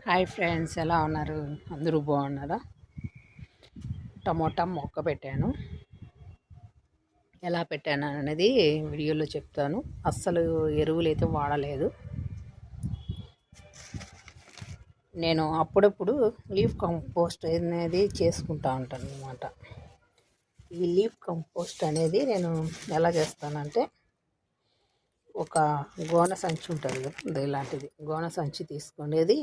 Hi friends, ఎలా ఉన్నారు? అందరూ బాగున్నారా? టమోటా మొక్క పెట్టాను. ఎలా పెట్టాను అనేది వీడియోలో చెప్తాను. అస్సలు ఎరువులు అయితే వాడలేదు. నేను అప్పుడప్పుడు లీఫ్ కంపోస్ట్ అనేది చేసుకుంటా ఉంటాను అన్నమాట. ఈ లీఫ్ కంపోస్ట్ అనేది నేను ఎలా చేస్తానంటే, ఒక గోన సంచి ఉంటుంది కదా, ఇలాంటిది గోన సంచి తీసుకునేది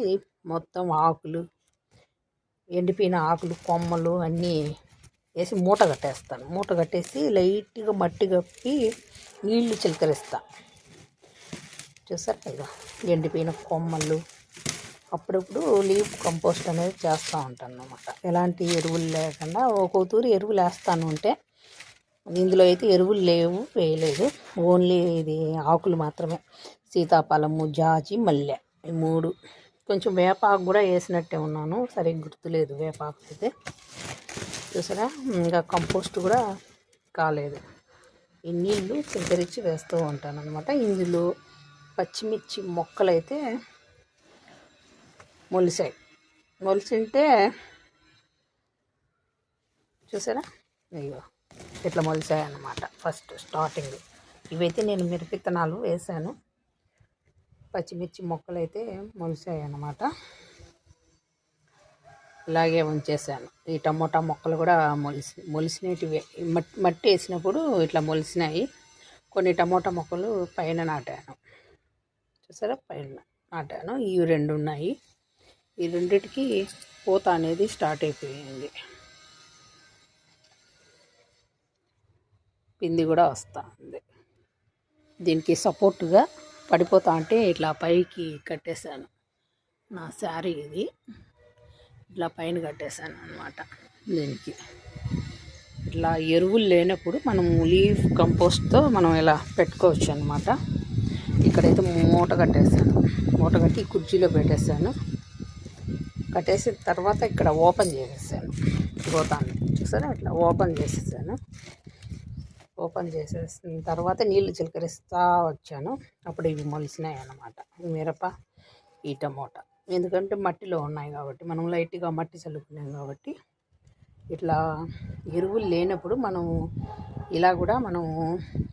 మొత్తం ఆకులు, ఎండిపోయిన ఆకులు, కొమ్మలు అన్నీ వేసి మూట కట్టేస్తాను. మూట కట్టేసి లైట్గా మట్టి కప్పి నీళ్లు చిలకరిస్తా. చూసారు కదా, ఎండిపోయిన కొమ్మలు. అప్పుడప్పుడు లీఫ్ కంపోస్ట్ అనేది చేస్తూ ఉంటాను అన్నమాట. ఎలాంటి ఎరువులు లేకుండా ఒక్కొక్క తూరి ఎరువులు వేస్తాను. అంటే ఇందులో అయితే ఎరువులు లేవు, వేయలేదు. ఓన్లీ ఇది ఆకులు మాత్రమే. సీతాఫలము, జాజి, మల్లె, ఈ మూడు. కొంచెం వేపాకు కూడా వేసినట్టే ఉన్నాను, సరిగ్గా గుర్తులేదు వేపాకు అయితే. చూసారా, ఇంకా కంపోస్ట్ కూడా కాలేదు. ఈ నీళ్ళు చిలకరించి వేస్తూ ఉంటాను అనమాట. ఇందులో పచ్చిమిర్చి మొక్కలు అయితే మొలిసింటే చూసారా, ఇగో ఇట్లా మొలిసాయి అన్నమాట. ఫస్ట్ స్టార్టింగ్ ఇవైతే నేను మిరపిత్తనాలు వేసాను. పచ్చిమిర్చి మొక్కలు అయితే మొలిసాయి అన్నమాట. ఇలాగే ఉంచేసాను. ఈ టమోటా మొక్కలు కూడా మొలిసినవి. మట్టి వేసినప్పుడు ఇట్లా మొలిసినాయి. కొన్ని టమోటా మొక్కలు పైన నాటాను. చూసారా, పైన నాటాను. ఇవి రెండు ఉన్నాయి. ఈ రెండిటికి పూత అనేది స్టార్ట్ అయిపోయింది. పిండి కూడా వస్తూ ఉంది. దీనికి సపోర్టుగా పడిపోతా అంటే ఇట్లా పైకి కట్టేశాను. నా శారీ ఇది ఇట్లా పైన కట్టేశాను అనమాట. దీనికి ఇట్లా ఎరువులు లేనప్పుడు మనం లీఫ్ కంపోస్ట్తో మనం ఇలా పెట్టుకోవచ్చు అనమాట. ఇక్కడైతే మూట కట్టేసాను. మూట కట్టి కుర్చీలో పెట్టేశాను. కట్టేసిన తర్వాత ఇక్కడ ఓపెన్ చేసేసాను గోతాన్ని. చూసారా, ఇట్లా ఓపెన్ చేసేసాను. ఓపెన్ చేసేసిన తర్వాత నీళ్లు చిలకరిస్తూ వచ్చాను. అప్పుడు ఇవి మొలిసినాయి అన్నమాట. మిరప, ఈ టమోటా. ఎందుకంటే మట్టిలో ఉన్నాయి కాబట్టి, మనం లైట్గా మట్టి చల్లుకున్నాం కాబట్టి, ఇట్లా ఎరువులు లేనప్పుడు మనం ఇలా కూడా మనం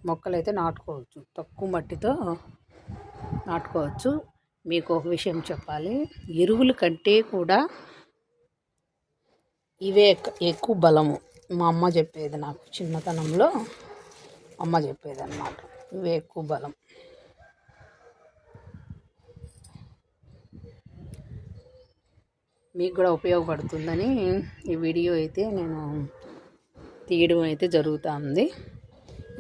మొక్కలైతే నాటుకోవచ్చు. తక్కువ మట్టితో నాటుకోవచ్చు. మీకు ఒక విషయం చెప్పాలి, ఎరువుల కంటే కూడా ఇవే ఎక్కువ బలము. మా అమ్మ చెప్పేది, నాకు చిన్నతనంలో అమ్మ చెప్పేది అన్నమాట. ఇవే ఎక్కువ బలం. మీకు కూడా ఉపయోగపడుతుందని ఈ వీడియో అయితే నేను తీయడం అయితే జరుగుతుంది.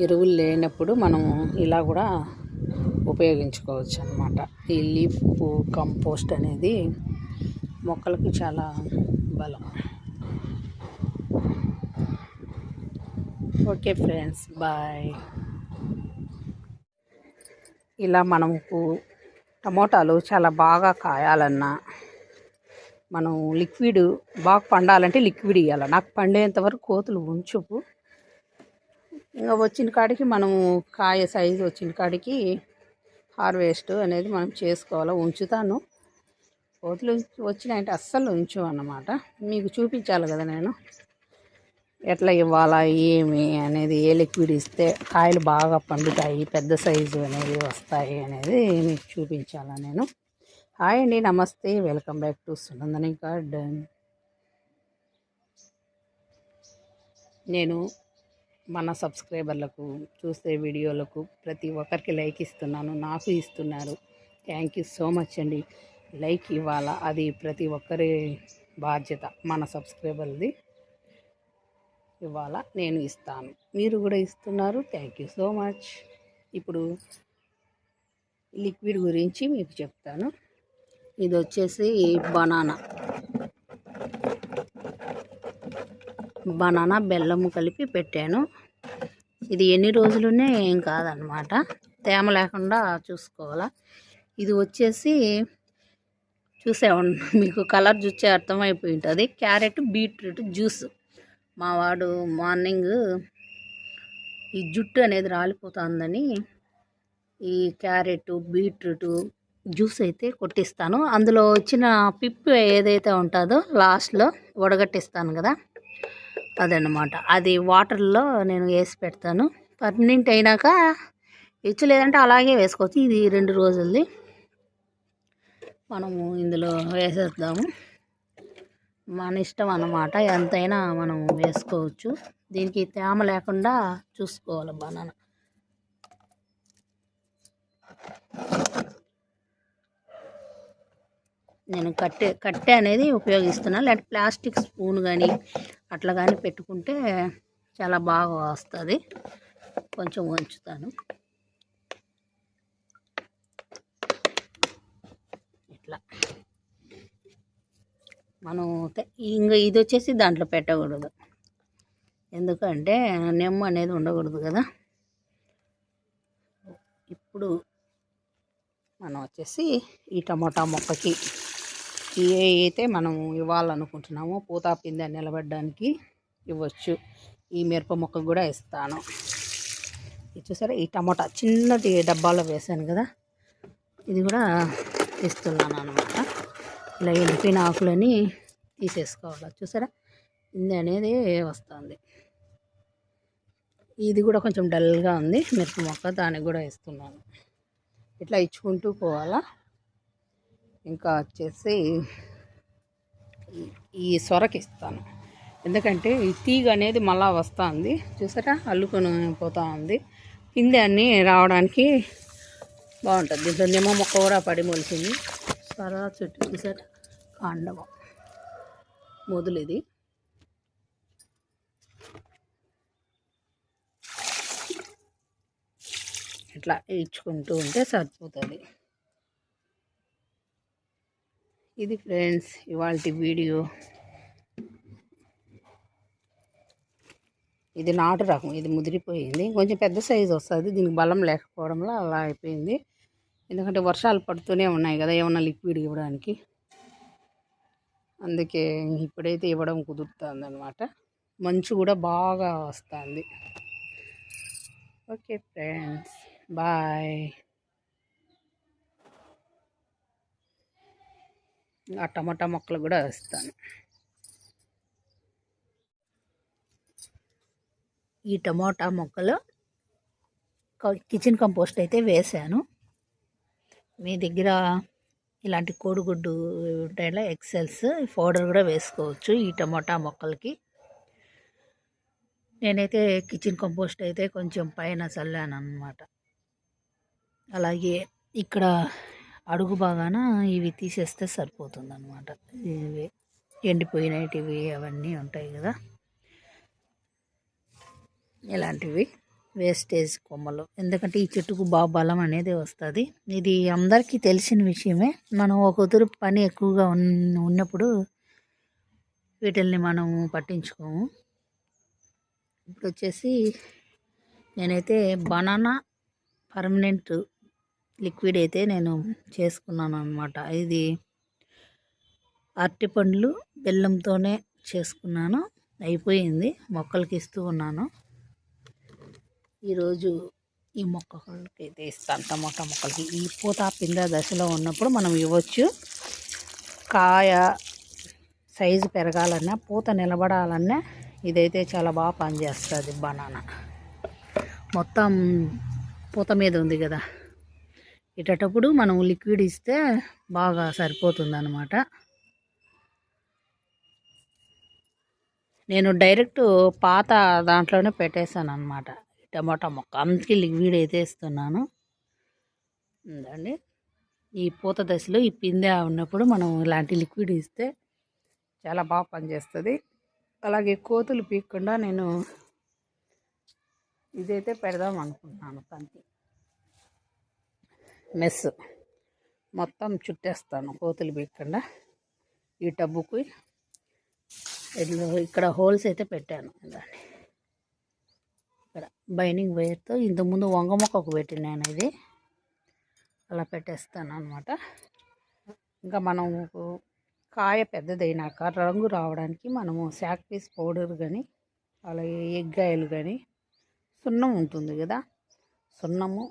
ఎరువులు లేనప్పుడు మనం ఇలా కూడా ఉపయోగించుకోవచ్చు అన్నమాట. ఈ లీఫ్ కంపోస్ట్ అనేది మొక్కలకు చాలా బలం. Okay friends, bye. ఇలా మనకు టమోటాలు చాలా బాగా కాయాలన్నా, మనం లిక్విడ్ బాగా పండాలంటే లిక్విడ్ ఇవ్వాలి. నాకు పండేంత వరకు కోతులు ఉంచుపు. ఇంకా వచ్చిన కాడికి మనము కాయ సైజు వచ్చిన కాడికి హార్వెస్ట్ అనేది మనం చేసుకోవాలి. ఉంచుతాను. కోతులు వచ్చినాయంటే అస్సలు ఉంచు అన్నమాట. మీకు చూపించాలి కదా నేను ఎట్లా ఇవ్వాలా ఏమి అనేది, ఏ లిక్విడ్ ఇస్తే కాయలు బాగా పండుతాయి, పెద్ద సైజు అనేది వస్తాయి అనేది మీకు చూపించాలా నేను. హాయ్ అండి, నమస్తే, వెల్కమ్ బ్యాక్ టు సునందని గార్డెన్. నేను మన సబ్స్క్రైబర్లకు, చూసే వీడియోలకు ప్రతి ఒక్కరికి లైక్ ఇస్తున్నాను. నాకు ఇస్తున్నారు. థ్యాంక్ యూ సో మచ్ అండి. లైక్ ఇవ్వాలా, అది ప్రతి ఒక్కరి బాధ్యత. మన సబ్స్క్రైబర్ది ఇవ్వాలా, నేను ఇస్తాను. మీరు కూడా ఇస్తున్నారు. Thank you so much. ఇప్పుడు లిక్విడ్ గురించి మీకు చెప్తాను. ఇది వచ్చేసి బనానా బెల్లము కలిపి పెట్టాను. ఇది ఎన్ని రోజులునే ఏం కాదనమాట, తేమ లేకుండా చూసుకోవాలా. ఇది వచ్చేసి మీకు కలర్ చూసే అర్థమైపోయి ఉంటుంది. Carrot beetroot juice. మా వాడు మార్నింగ్ ఈ జుట్టు అనేది రాలిపోతుందని ఈ క్యారెట్, బీట్రూట్ జ్యూస్ అయితే కొట్టిస్తాను. అందులో వచ్చిన పిప్పు ఏదైతే ఉంటుందో లాస్ట్లో వడగట్టిస్తాను కదా, అదనమాట. అది వాటర్లో నేను వేసి పెడతాను. పర్మనెంట్ అయినాక ఇచ్చు, లేదంటే అలాగే వేసుకోవచ్చు. ఇది 2 రోజులది. మనము ఇందులో వేసేద్దాము. మన ఇష్టం అన్నమాట, ఎంతైనా మనం వేసుకోవచ్చు. దీనికి తేమ లేకుండా చూసుకోవాలి బనానా. నేను కట్టె అనేది ఉపయోగిస్తున్నాను. లేదంటే ప్లాస్టిక్ స్పూన్ కానీ అట్లా కానీ పెట్టుకుంటే చాలా బాగా వస్తుంది. కొంచెం ఉంచుతాను. ఇట్లా మనం ఇంకా ఇది వచ్చేసి దాంట్లో పెట్టకూడదు, ఎందుకంటే నెమ్ము అనేది ఉండకూడదు కదా. ఇప్పుడు మనం వచ్చేసి ఈ టమాటా మొక్కకి ఏ అయితే మనం ఇవ్వాలనుకుంటున్నామో పూతా పిందె నిలబడడానికి ఇవ్వచ్చు. ఈ మిరప మొక్కకు కూడా ఇస్తాను. ఇది చూసారా, ఈ టమాటా చిన్నది డబ్బాలో వేసాను కదా, ఇది కూడా ఇస్తున్నాను అనమాట. ఇలా ఎండిపోయిన ఆకులని తీసేసుకోవాలి. చూసారా, పిందె అనేది వస్తుంది. ఇది కూడా కొంచెం డల్గా ఉంది మిరప మొక్క, దానికి కూడా ఇస్తున్నాను. ఇట్లా ఇచ్చుకుంటూ పోవాలా. ఇంకా వచ్చేసి ఈ సొరకి ఇస్తాను, ఎందుకంటే ఈ తీగ అనేది మళ్ళా వస్తుంది. చూసారా, అల్లుకొని పోతూ ఉంది. పిందె అన్నీ రావడానికి బాగుంటుంది. దీంట్లో నిమ్మ మొక్క కూడా పడి మొలిచింది. సొర చెట్టు చూసారా, కాండము మొదలు ఇది. ఇట్లా ఇచ్చుకుంటూ ఉంటే సరిపోతుంది. ఇది ఫ్రెండ్స్ ఇవాల్టి వీడియో. ఇది నాటు రకం, ఇది ముదిరిపోయింది. కొంచెం పెద్ద సైజు వస్తుంది. దీనికి బలం లేకపోవడంలో అలా అయిపోయింది. ఎందుకంటే వర్షాలు పడుతూనే ఉన్నాయి కదా, ఏమన్నా లిక్విడ్ ఇవ్వడానికి. అందుకే ఇప్పుడైతే ఇవ్వడం కుదురుతుంది అనమాట. మంచు కూడా బాగా వస్తుంది. Okay friends, bye. ఆ టమాటా మొక్కలు కూడా వేస్తాను. ఈ టమాటా మొక్కలు కిచెన్ కంపోస్ట్ అయితే వేసాను. మీ దగ్గర ఇలాంటి కోడిగుడ్డు ఉంటాయిలా, ఎక్సెల్స్ పౌడర్ కూడా వేసుకోవచ్చు ఈ టమాటా మొక్కలకి. నేనైతే కిచెన్ కంపోస్ట్ అయితే కొంచెం పైన చల్లాను అన్నమాట. అలాగే ఇక్కడ అడుగు బాగాన ఇవి తీసేస్తే సరిపోతుంది అన్నమాట. ఇవి ఎండిపోయినవి అవన్నీ ఉంటాయి కదా, ఇలాంటివి వేస్టేజ్ కొమ్మలు. ఎందుకంటే ఈ చెట్టుకు బాగా బలం అనేది వస్తుంది. ఇది అందరికీ తెలిసిన విషయమే. మనం ఒకరు పని ఎక్కువగా ఉన్నప్పుడు వీటిల్ని మనం పట్టించుకోము. ఇప్పుడు వచ్చేసి నేనైతే బనానా పర్మనెంట్ లిక్విడ్ అయితే నేను చేసుకున్నాను అనమాట. ఇది అరటిపండ్లు బెల్లంతోనే చేసుకున్నాను. అయిపోయింది, మొక్కలకి ఇస్తూ ఉన్నాను. ఈరోజు ఈ మొక్కలకి అయితే ఇస్తాను. టమాటా మొక్కలకి ఈ పూత పిందె దశలో ఉన్నప్పుడు మనం ఇవ్వచ్చు. కాయ సైజు పెరగాలన్నా, పూత నిలబడాలన్నా ఇదైతే చాలా బాగా పనిచేస్తుంది. బనానా మొత్తం పూత మీద ఉంది కదా, ఇటప్పుడు మనం లిక్విడ్ ఇస్తే బాగా సరిపోతుంది అన్నమాట. నేను డైరెక్ట్ పాత దాంట్లోనే పెట్టేశాను అన్నమాట టమాటా మొక్క. అందుకే లిక్విడ్ అయితే ఇస్తున్నాను. ఉందండి, ఈ పూత దశలో ఈ పిందె ఉన్నప్పుడు మనం ఇలాంటి లిక్విడ్ ఇస్తే చాలా బాగా పనిచేస్తుంది. అలాగే కోతులు పీక్కుండా నేను ఇదైతే పెడదాం అనుకుంటున్నాను. కంటి మెస్ మొత్తం చుట్టేస్తాను కోతులు పీక్కుండా. ఈ టబ్బుకి ఇక్కడ హోల్స్ అయితే పెట్టాను. దాన్ని ఇక్కడ బైనింగ్ వైర్తో ఇంతకుముందు వంగ మొక్కకు పెట్టినాను. ఇది అలా పెట్టేస్తాను అనమాట. ఇంకా మనం కాయ పెద్దదైనాక రంగు రావడానికి మనము శాక్ పీస్ పౌడర్ కానీ, అలాగే ఎగ్గాయలు కానీ, సున్నం ఉంటుంది కదా, సున్నము,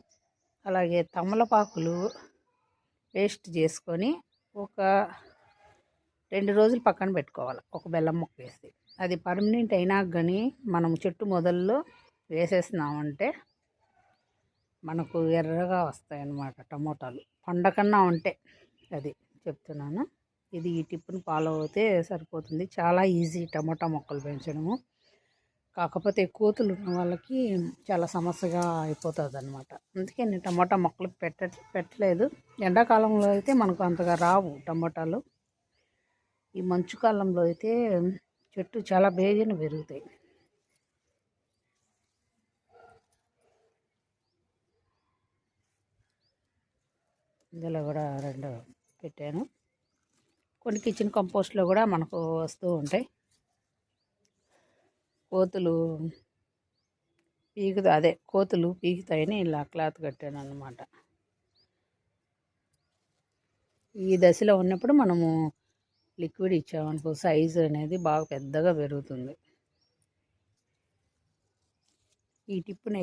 అలాగే తమలపాకులు పేస్ట్ చేసుకొని ఒక 2 రోజులు పక్కన పెట్టుకోవాలి. ఒక బెల్లం ముక్క వేసి అది పర్మనెంట్ అయినాక కానీ మనం చెట్టు మొదల్లో వేసేసినామంటే మనకు ఎర్రగా వస్తాయి అన్నమాట టమోటాలు. పండకన్నా ఉంటే అది చెప్తున్నాను. ఇది ఈ టిప్ని ఫాలో అవుతే సరిపోతుంది. చాలా ఈజీ టమోటా మొక్కలు పెంచడము. కాకపోతే కోతులు ఉన్న వాళ్ళకి చాలా సమస్యగా అయిపోతుంది అనమాట. అందుకే నేను టమోటా మొక్కలు పెట్టలేదు. ఎండాకాలంలో అయితే మనకు అంతగా రావు టమోటాలు. ఈ మంచు కాలంలో అయితే చెట్టు చాలా బేగన పెరుగుతాయి. ఇందులో కూడా 2 పెట్టాను. కొన్ని కిచెన్ కంపోస్ట్లో కూడా మనకు వస్తూ ఉంటాయి. కోతులు పీకుతాయని ఇలా క్లాత్ కట్టాను అన్నమాట. ఈ దశలో ఉన్నప్పుడు మనము లిక్విడ్ ఇచ్చామనుకో సైజు అనేది బాగా పెద్దగా పెరుగుతుంది. ఈ టిప్ని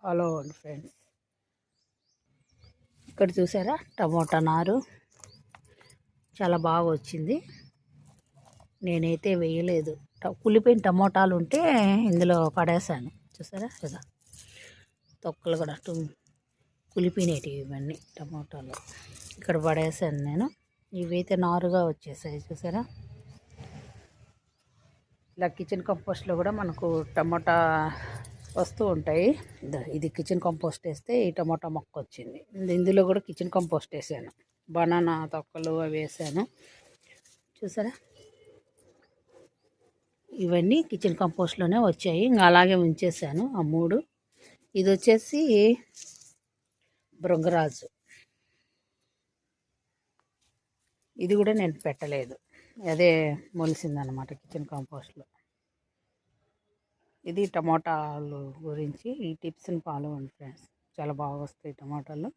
ఫాలో అవ్వండి ఫ్రెండ్స్. ఇక్కడ చూసారా టమోటా నారు చాలా బాగా వచ్చింది. నేనైతే వేయలేదు. కులిపోయిన టమోటాలు ఉంటే ఇందులో పడేసాను. చూసారా కదా, తొక్కలు కూడా కులిపోయినవి ఇవన్నీ టమోటాలు ఇక్కడ పడేసాను నేను. ఇవైతే నారుగా వచ్చేసాయి చూసారా. ఇలా కిచెన్ కంపోస్ట్లో కూడా మనకు టమోటా వస్తూ ఉంటాయి. ఇది కిచెన్ కంపోస్ట్ వేస్తే ఈ టమోటా మొక్క వచ్చింది. ఇందులో కూడా కిచెన్ కంపోస్ట్ వేసాను. బనానా తొక్కలు అవి వేసాను చూసారా. ఇవన్నీ కిచెన్ కంపోస్ట్లోనే వచ్చాయి. ఇంకా అలాగే ఉంచేసాను ఆ 3. ఇది వచ్చేసి భృంగరాజు. ఇది కూడా నేను పెట్టలేదు, అదే మొలిసిందనమాట కిచెన్ కంపోస్ట్లో. ఇది టమోటాలు గురించి ఈ టిప్స్ని ఫాలో అవ్వండి ఫ్రెండ్స్. చాలా బాగా వస్తాయి టమాటాలు.